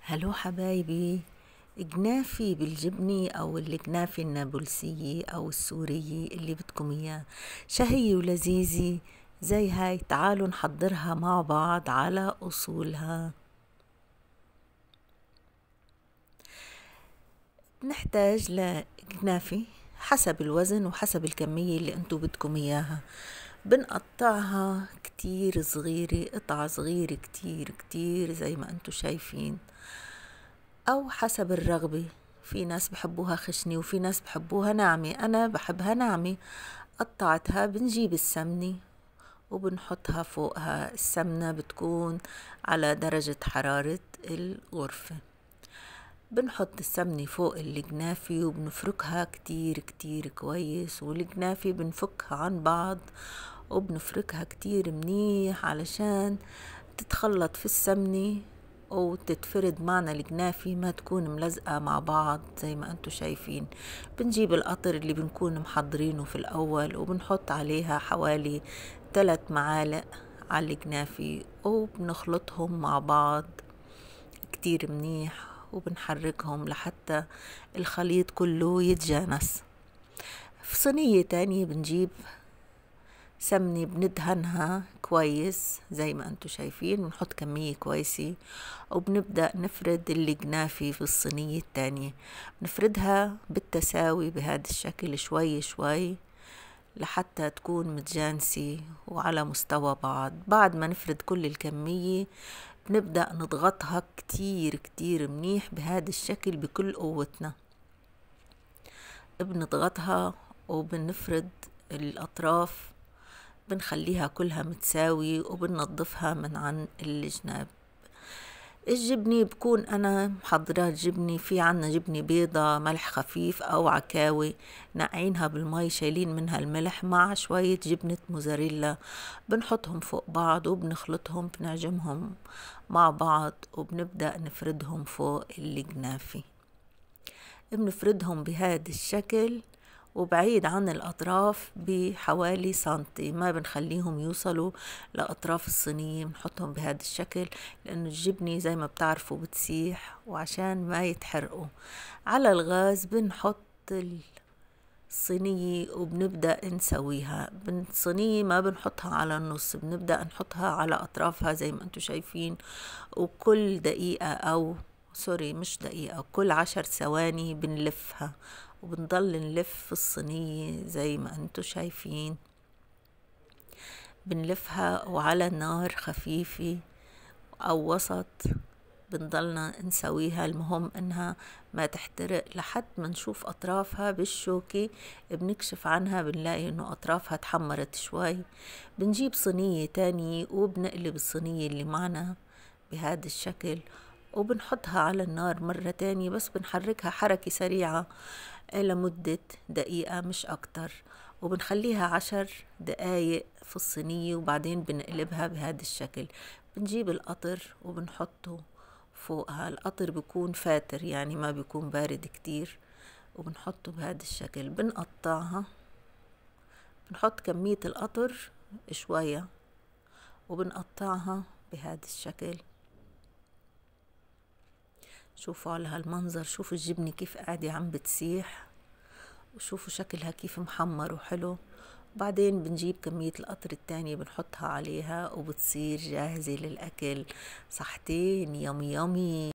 هلو حبايبي. جنافي بالجبنة أو الجنافي النابلسية أو السورية اللي بدكم إياه، شهية ولذيذة زي هاي. تعالوا نحضرها مع بعض على أصولها. نحتاج لجنافي حسب الوزن وحسب الكمية اللي انتو بدكم إياها. بنقطعها كتير صغيرة، قطع صغيرة كتير كتير زي ما انتو شايفين، أو حسب الرغبة. في ناس بحبوها خشنة وفي ناس بحبوها ناعمة، أنا بحبها ناعمة. قطعتها، بنجيب السمنة وبنحطها فوقها. السمنة بتكون على درجة حرارة الغرفة. بنحط السمنة فوق الجنافي وبنفركها كتير كتير كويس، والجنافي بنفكها عن بعض وبنفركها كتير منيح علشان تتخلط في السمنة وتتفرد معنا الجنافي، ما تكون ملزقة مع بعض زي ما انتو شايفين. بنجيب القطر اللي بنكون محضرينه في الأول وبنحط عليها حوالي 3 معالق على الجنافي وبنخلطهم مع بعض كتير منيح وبنحركهم لحتى الخليط كله يتجانس. في صينية تانية بنجيب سمنة بندهنها كويس زي ما انتو شايفين، بنحط كمية كويسة وبنبدأ نفرد الجنافي في الصينية التانية. بنفردها بالتساوي بهذا الشكل شوي شوي لحتى تكون متجانسة وعلى مستوى بعض. بعد ما نفرد كل الكمية بنبدأ نضغطها كتير كتير منيح بهذا الشكل بكل قوتنا. بنضغطها وبنفرد الأطراف، بنخليها كلها متساوي وبننظفها من عن الجناب. الجبنة بكون أنا محضرة جبنة، في عنا جبنة بيضة ملح خفيف أو عكاوي، نقعينها بالمي شايلين منها الملح مع شوية جبنة موزاريلا. بنحطهم فوق بعض وبنخلطهم، بنعجمهم مع بعض وبنبدأ نفردهم فوق الجنافي. بنفردهم بهذا الشكل وبعيد عن الأطراف بحوالي سنتي، ما بنخليهم يوصلوا لأطراف الصينية. بنحطهم بهذا الشكل لأنه الجبنة زي ما بتعرفوا بتسيح، وعشان ما يتحرقوا. على الغاز بنحط الصينية وبنبدأ نسويها. بالصينية ما بنحطها على النص، بنبدأ نحطها على أطرافها زي ما انتم شايفين. وكل دقيقة أو سوري مش دقيقة، كل 10 ثواني بنلفها وبنضل نلف في الصينية زي ما انتو شايفين. بنلفها وعلى نار خفيفة أو وسط بنضلنا نسويها. المهم انها ما تحترق لحد ما نشوف أطرافها بالشوكة، بنكشف عنها بنلاقي انه أطرافها تحمرت شوي. بنجيب صينية تانية وبنقلب الصينية اللي معنا بهذا الشكل وبنحطها على النار مرة تانية، بس بنحركها حركة سريعة لمدة دقيقة مش أكتر، وبنخليها 10 دقايق في الصينية وبعدين بنقلبها بهذا الشكل. بنجيب القطر وبنحطه فوقها. القطر بيكون فاتر يعني ما بيكون بارد كتير، وبنحطه بهذا الشكل. بنقطعها، بنحط كمية القطر شوية وبنقطعها بهذا الشكل. شوفوا على هالمنظر، شوفوا الجبنة كيف قاعدة عم بتسيح، وشوفوا شكلها كيف محمر وحلو. بعدين بنجيب كمية القطر التانية بنحطها عليها وبتصير جاهزة للأكل. صحتين يامي يامي.